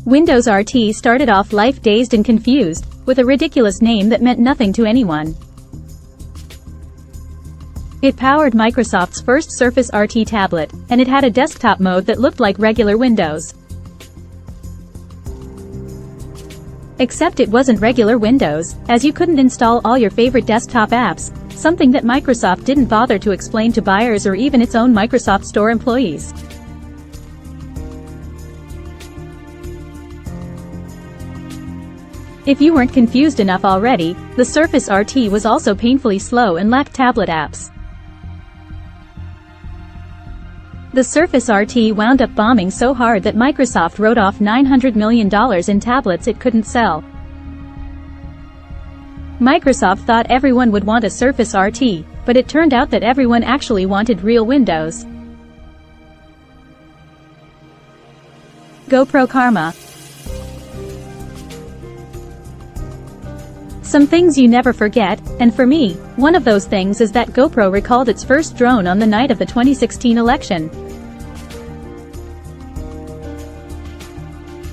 Windows RT started off life dazed and confused, with a ridiculous name that meant nothing to anyone. It powered Microsoft's first Surface RT tablet, and it had a desktop mode that looked like regular Windows. Except it wasn't regular Windows, as you couldn't install all your favorite desktop apps, something that Microsoft didn't bother to explain to buyers or even its own Microsoft Store employees. If you weren't confused enough already, the Surface RT was also painfully slow and lacked tablet apps. The Surface RT wound up bombing so hard that Microsoft wrote off $900 million in tablets it couldn't sell. Microsoft thought everyone would want a Surface RT, but it turned out that everyone actually wanted real Windows. GoPro Karma. Some things you never forget, and for me, one of those things is that GoPro recalled its first drone on the night of the 2016 election.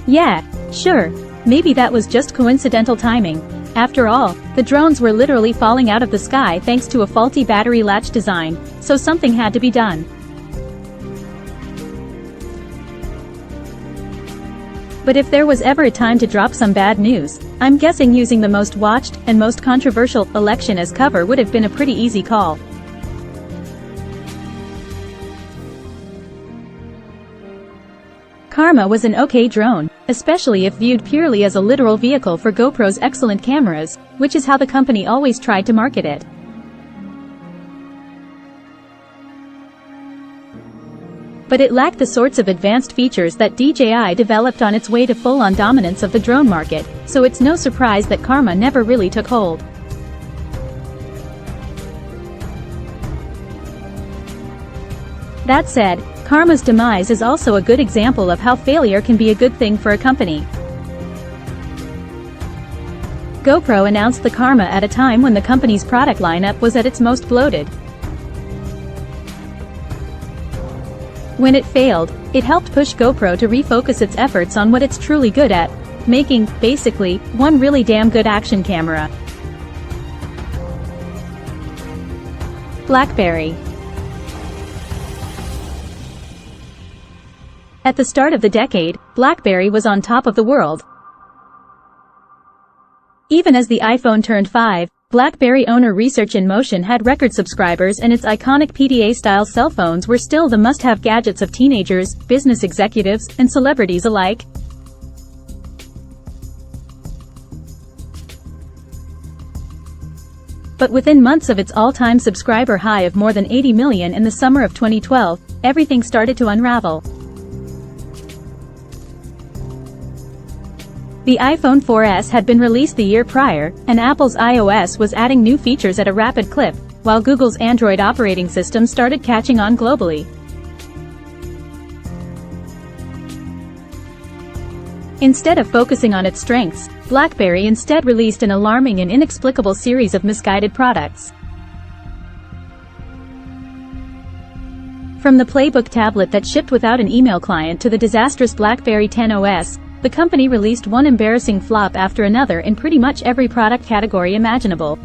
Yeah, sure, maybe that was just coincidental timing. After all, the drones were literally falling out of the sky thanks to a faulty battery latch design, so something had to be done. But if there was ever a time to drop some bad news, I'm guessing using the most watched and most controversial election as cover would have been a pretty easy call. Karma was an okay drone, especially if viewed purely as a literal vehicle for GoPro's excellent cameras, which is how the company always tried to market it. But it lacked the sorts of advanced features that DJI developed on its way to full-on dominance of the drone market, so it's no surprise that Karma never really took hold. That said, Karma's demise is also a good example of how failure can be a good thing for a company. GoPro announced the Karma at a time when the company's product lineup was at its most bloated. When it failed, it helped push GoPro to refocus its efforts on what it's truly good at, making, basically, one really damn good action camera. BlackBerry. At the start of the decade, BlackBerry was on top of the world. Even as the iPhone turned 5, BlackBerry owner Research in Motion had record subscribers, and its iconic PDA-style cell phones were still the must-have gadgets of teenagers, business executives, and celebrities alike. But within months of its all-time subscriber high of more than 80 million in the summer of 2012, everything started to unravel. The iPhone 4S had been released the year prior, and Apple's iOS was adding new features at a rapid clip, while Google's Android operating system started catching on globally. Instead of focusing on its strengths, BlackBerry instead released an alarming and inexplicable series of misguided products. From the Playbook tablet that shipped without an email client to the disastrous BlackBerry 10 OS, the company released one embarrassing flop after another in pretty much every product category imaginable.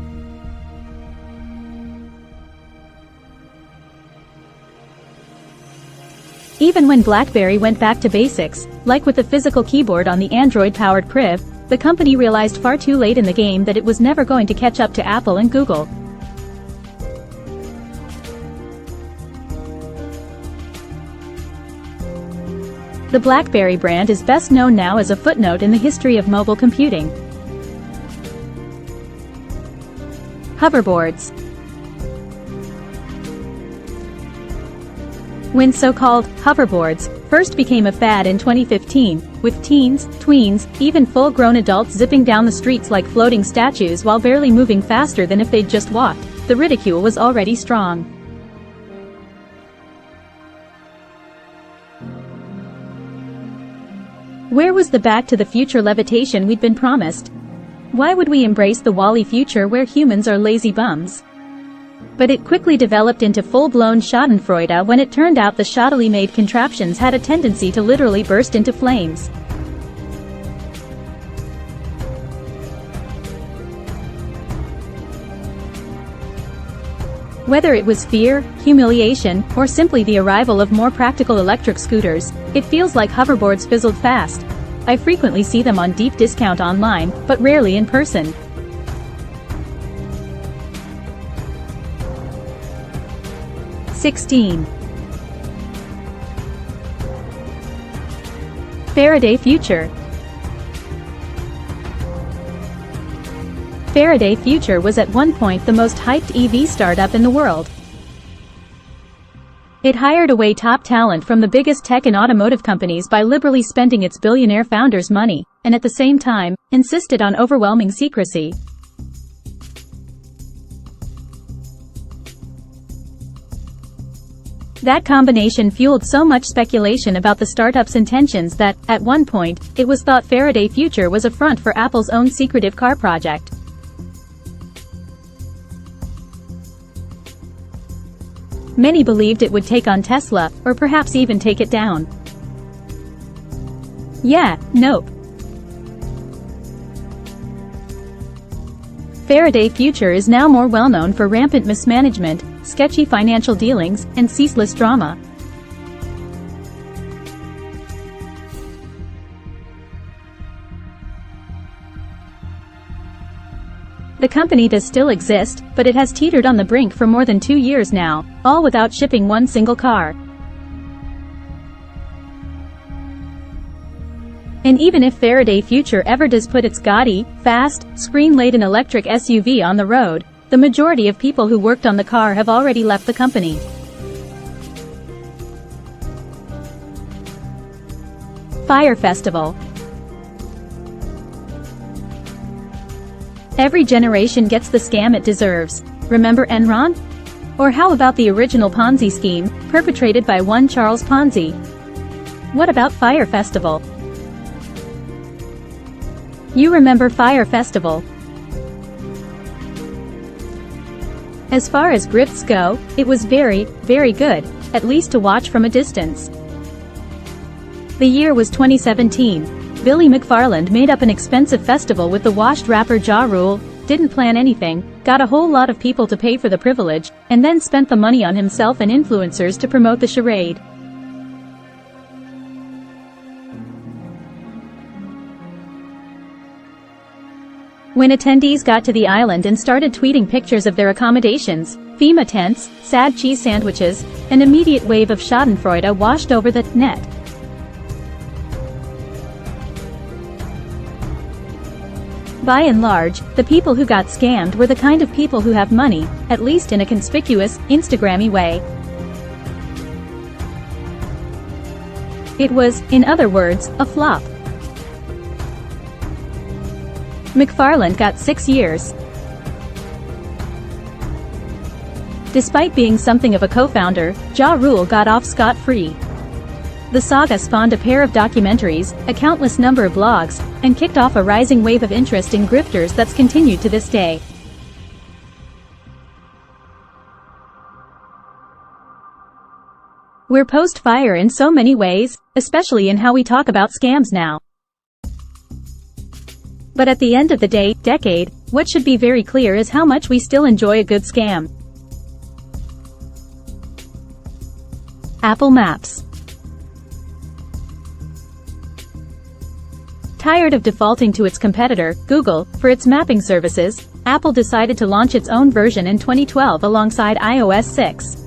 Even when BlackBerry went back to basics, like with the physical keyboard on the Android-powered Priv, the company realized far too late in the game that it was never going to catch up to Apple and Google. The BlackBerry brand is best known now as a footnote in the history of mobile computing. Hoverboards. When so-called hoverboards first became a fad in 2015, with teens, tweens, even full-grown adults zipping down the streets like floating statues while barely moving faster than if they'd just walked, the ridicule was already strong. Where was the Back to the Future levitation we'd been promised? Why would we embrace the WALL-E future where humans are lazy bums? But it quickly developed into full-blown schadenfreude when it turned out the shoddily made contraptions had a tendency to literally burst into flames. Whether it was fear, humiliation, or simply the arrival of more practical electric scooters, it feels like hoverboards fizzled fast. I frequently see them on deep discount online, but rarely in person. (16) Faraday Future. Faraday Future was at one point the most hyped EV startup in the world. It hired away top talent from the biggest tech and automotive companies by liberally spending its billionaire founders' money, and at the same time, insisted on overwhelming secrecy. That combination fueled so much speculation about the startup's intentions that, at one point, it was thought Faraday Future was a front for Apple's own secretive car project. Many believed it would take on Tesla, or perhaps even take it down. Yeah, nope. Faraday Future is now more well known for rampant mismanagement, sketchy financial dealings, and ceaseless drama. The company does still exist, but it has teetered on the brink for more than 2 years now, all without shipping one single car. And even if Faraday Future ever does put its gaudy, fast, screen-laden electric SUV on the road, the majority of people who worked on the car have already left the company. Fyre Festival. Every generation gets the scam it deserves. Remember Enron? Or how about the original Ponzi scheme, perpetrated by one Charles Ponzi? What about Fyre Festival? You remember Fyre Festival. As far as grifts go, it was very, very good, at least to watch from a distance. The year was 2017. Billy McFarland made up an expensive festival with the washed rapper Ja Rule, didn't plan anything, got a whole lot of people to pay for the privilege, and then spent the money on himself and influencers to promote the charade. When attendees got to the island and started tweeting pictures of their accommodations, FEMA tents, sad cheese sandwiches, an immediate wave of schadenfreude washed over the net. By and large, the people who got scammed were the kind of people who have money, at least in a conspicuous, Instagrammy way. It was, in other words, a flop. McFarland got 6 years. Despite being something of a co-founder, Ja Rule got off scot-free. The saga spawned a pair of documentaries, a countless number of blogs, and kicked off a rising wave of interest in grifters that's continued to this day. We're post-Fyre in so many ways, especially in how we talk about scams now. But at the end of the decade, what should be very clear is how much we still enjoy a good scam. Apple Maps. Tired of defaulting to its competitor, Google, for its mapping services, Apple decided to launch its own version in 2012 alongside iOS 6.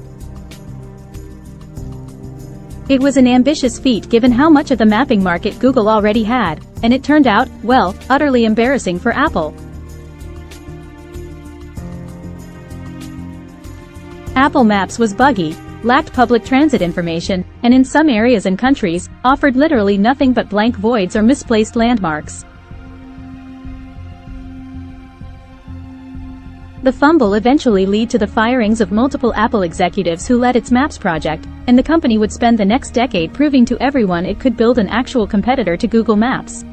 It was an ambitious feat given how much of the mapping market Google already had, and it turned out, well, utterly embarrassing for Apple. Apple Maps was buggy, lacked public transit information, and in some areas and countries, offered literally nothing but blank voids or misplaced landmarks. The fumble eventually led to the firings of multiple Apple executives who led its Maps project, and the company would spend the next decade proving to everyone it could build an actual competitor to Google Maps.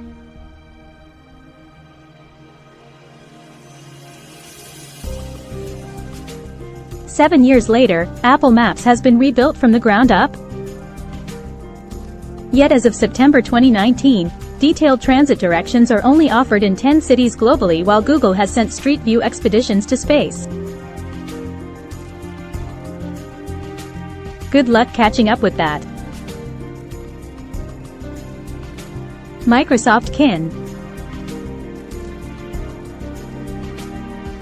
Seven years later, Apple Maps has been rebuilt from the ground up. Yet as of September 2019, detailed transit directions are only offered in 10 cities globally while Google has sent Street View expeditions to space. Good luck catching up with that. Microsoft Kin.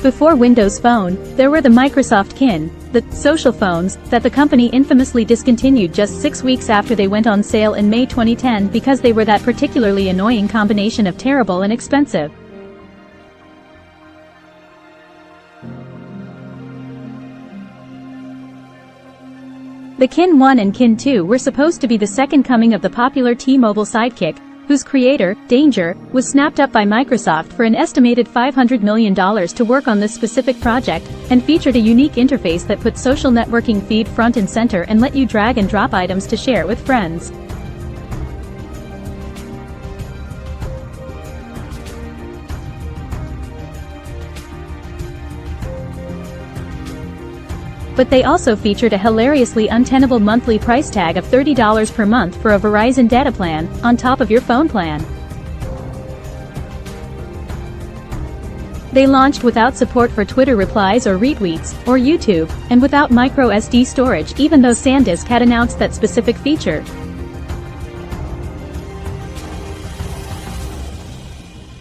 Before Windows Phone, there were the Microsoft Kin, the social phones, that the company infamously discontinued just 6 weeks after they went on sale in May 2010 because they were that particularly annoying combination of terrible and expensive. The Kin 1 and Kin 2 were supposed to be the second coming of the popular T-Mobile Sidekick, whose creator, Danger, was snapped up by Microsoft for an estimated $500 million to work on this specific project, and featured a unique interface that put social networking feed front and center and let you drag and drop items to share with friends. But they also featured a hilariously untenable monthly price tag of $30 per month for a Verizon data plan, on top of your phone plan. They launched without support for Twitter replies or retweets, or YouTube, and without micro SD storage even though SanDisk had announced that specific feature.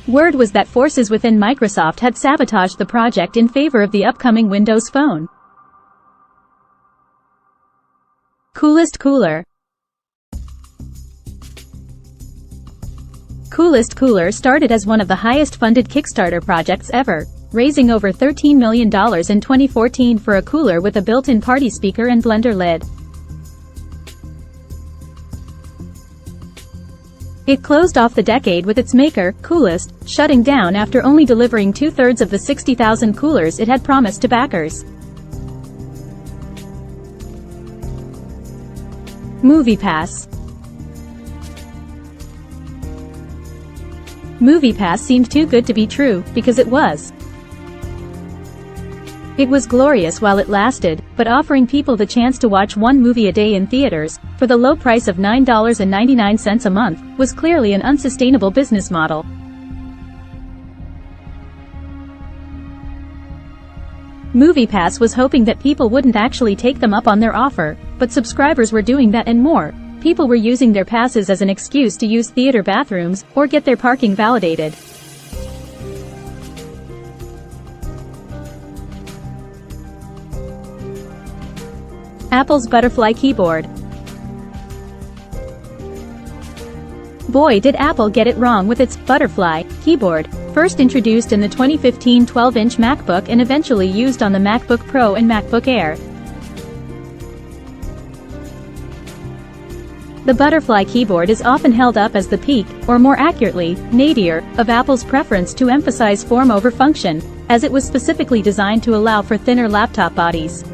Word was that forces within Microsoft had sabotaged the project in favor of the upcoming Windows Phone. Coolest Cooler. Coolest Cooler started as one of the highest-funded Kickstarter projects ever, raising over $13 million in 2014 for a cooler with a built-in party speaker and blender lid. It closed off the decade with its maker, Coolest, shutting down after only delivering 2/3 of the 60,000 coolers it had promised to backers. MoviePass. MoviePass seemed too good to be true, because it was. It was glorious while it lasted, but offering people the chance to watch one movie a day in theaters, for the low price of $9.99 a month, was clearly an unsustainable business model. MoviePass was hoping that people wouldn't actually take them up on their offer, but subscribers were doing that and more. People were using their passes as an excuse to use theater bathrooms, or get their parking validated. Apple's Butterfly Keyboard. Boy, did Apple get it wrong with its Butterfly keyboard, first introduced in the 2015 12-inch MacBook and eventually used on the MacBook Pro and MacBook Air. The Butterfly keyboard is often held up as the peak, or more accurately, nadir, of Apple's preference to emphasize form over function, as it was specifically designed to allow for thinner laptop bodies.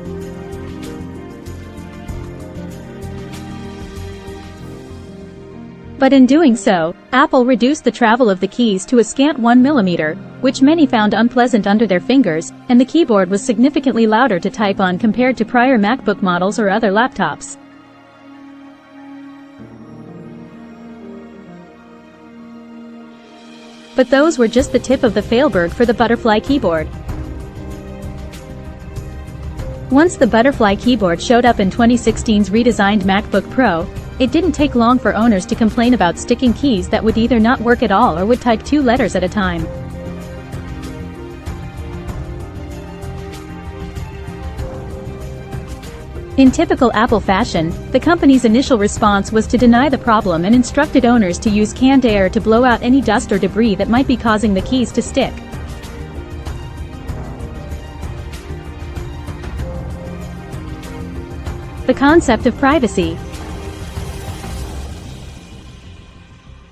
But in doing so, Apple reduced the travel of the keys to a scant 1 mm, which many found unpleasant under their fingers, and the keyboard was significantly louder to type on compared to prior MacBook models or other laptops. But those were just the tip of the failberg for the Butterfly keyboard. Once the Butterfly keyboard showed up in 2016's redesigned MacBook Pro, it didn't take long for owners to complain about sticking keys that would either not work at all or would type 2 letters at a time. In typical Apple fashion, the company's initial response was to deny the problem and instructed owners to use canned air to blow out any dust or debris that might be causing the keys to stick. The concept of privacy.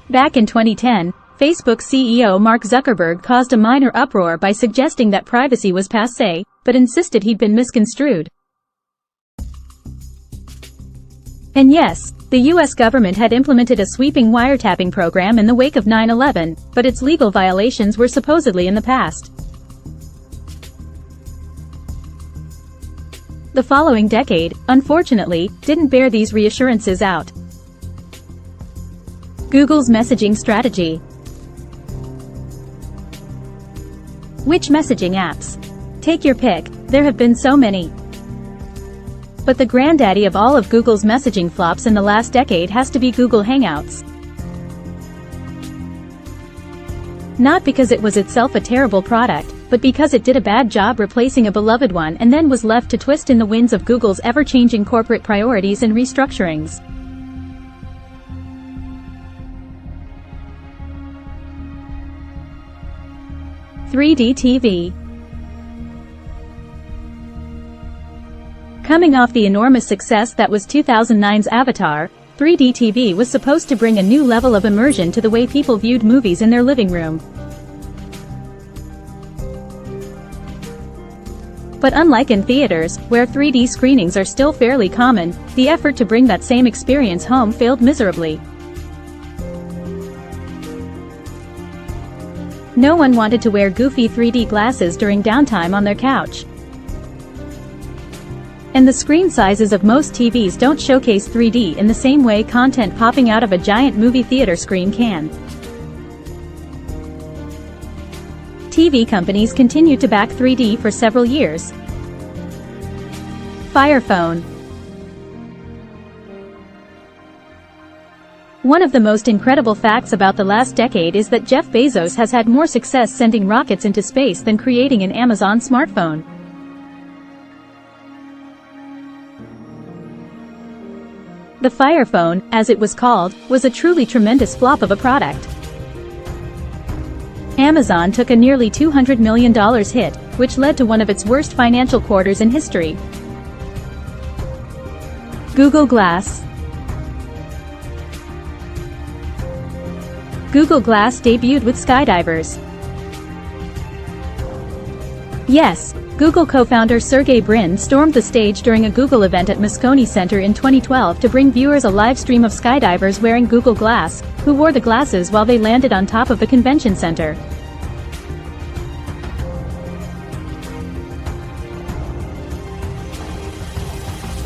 Back in 2010, Facebook CEO Mark Zuckerberg caused a minor uproar by suggesting that privacy was passé, but insisted he'd been misconstrued. And yes, the US government had implemented a sweeping wiretapping program in the wake of 9/11, but its legal violations were supposedly in the past. The following decade, unfortunately, didn't bear these reassurances out. Google's messaging strategy. Which messaging apps? Take your pick, there have been so many. But the granddaddy of all of Google's messaging flops in the last decade has to be Google Hangouts. Not because it was itself a terrible product, but because it did a bad job replacing a beloved one and then was left to twist in the winds of Google's ever-changing corporate priorities and restructurings. "3D TV". Coming off the enormous success that was 2009's Avatar, 3D TV was supposed to bring a new level of immersion to the way people viewed movies in their living room. But unlike in theaters, where 3D screenings are still fairly common, the effort to bring that same experience home failed miserably. No one wanted to wear goofy 3D glasses during downtime on their couch. And the screen sizes of most TVs don't showcase 3D in the same way content popping out of a giant movie theater screen can. TV companies continued to back 3D for several years. Fire Phone. One of the most incredible facts about the last decade is that Jeff Bezos has had more success sending rockets into space than creating an Amazon smartphone. The Fire Phone, as it was called, was a truly tremendous flop of a product. Amazon took a nearly $200 million hit, which led to one of its worst financial quarters in history. Google Glass. Google Glass debuted with skydivers. Yes, Google co-founder Sergey Brin stormed the stage during a Google event at Moscone Center in 2012 to bring viewers a live stream of skydivers wearing Google Glass, who wore the glasses while they landed on top of the convention center.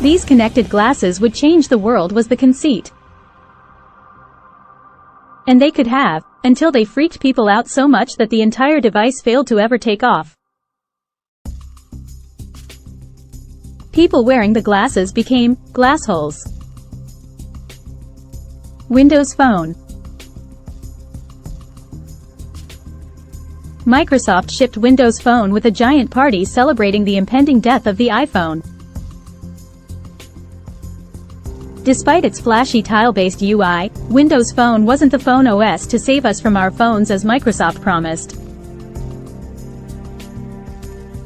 These connected glasses would change the world was the conceit. And they could have, until they freaked people out so much that the entire device failed to ever take off. People wearing the glasses became glassholes. Windows Phone. Microsoft shipped Windows Phone with a giant party celebrating the impending death of the iPhone. Despite its flashy tile-based UI, Windows Phone wasn't the phone OS to save us from our phones as Microsoft promised.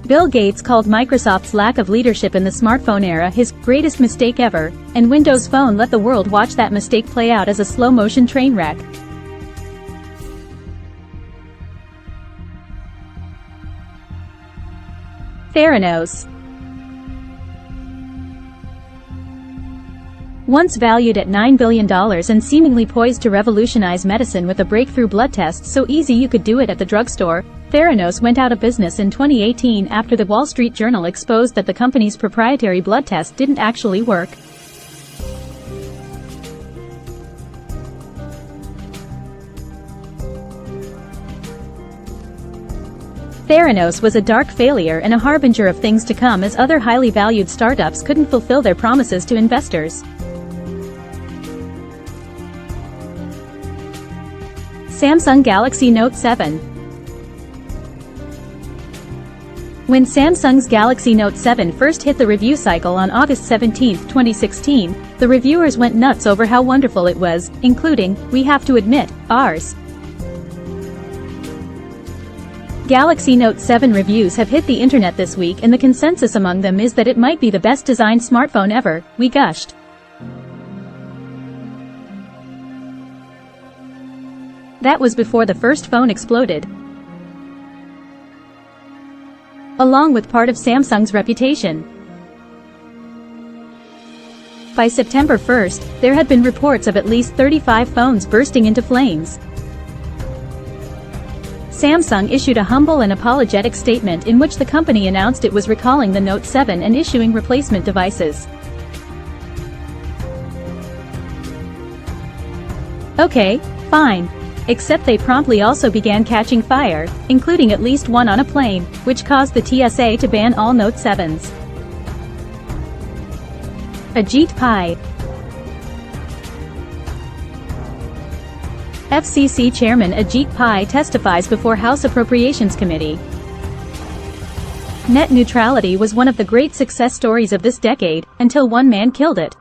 Bill Gates called Microsoft's lack of leadership in the smartphone era his greatest mistake ever, and Windows Phone let the world watch that mistake play out as a slow-motion train wreck. Theranos. Once valued at $9 billion and seemingly poised to revolutionize medicine with a breakthrough blood test so easy you could do it at the drugstore, Theranos went out of business in 2018 after the Wall Street Journal exposed that the company's proprietary blood test didn't actually work. Theranos was a dark failure and a harbinger of things to come as other highly valued startups couldn't fulfill their promises to investors. Samsung Galaxy Note 7. When Samsung's Galaxy Note 7 first hit the review cycle on August 17, 2016, the reviewers went nuts over how wonderful it was, including, we have to admit, ours. Galaxy Note 7 reviews have hit the internet this week and the consensus among them is that it might be the best designed smartphone ever, we gushed. That was before the first phone exploded, along with part of Samsung's reputation. By September 1st, there had been reports of at least 35 phones bursting into flames. Samsung issued a humble and apologetic statement in which the company announced it was recalling the Note 7 and issuing replacement devices. Okay, fine. Except they promptly also began catching fire, including at least one on a plane, which caused the TSA to ban all Note 7s. Ajit Pai. FCC Chairman Ajit Pai testifies before House Appropriations Committee. Net neutrality was one of the great success stories of this decade, until one man killed it.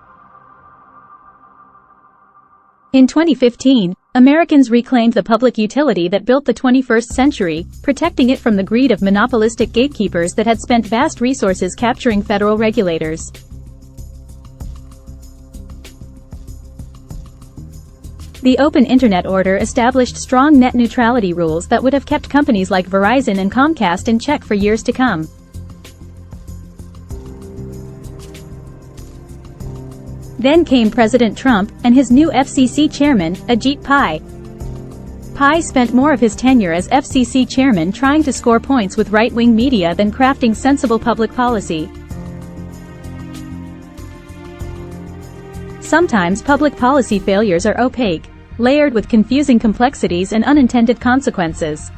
In 2015, Americans reclaimed the public utility that built the 21st century, protecting it from the greed of monopolistic gatekeepers that had spent vast resources capturing federal regulators. The Open Internet Order established strong net neutrality rules that would have kept companies like Verizon and Comcast in check for years to come. Then came President Trump and his new FCC chairman, Ajit Pai. Pai spent more of his tenure as FCC chairman trying to score points with right-wing media than crafting sensible public policy. Sometimes public policy failures are opaque, layered with confusing complexities and unintended consequences.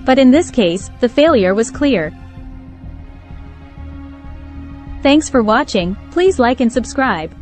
But in this case, the failure was clear. Thanks for watching. Please like and subscribe.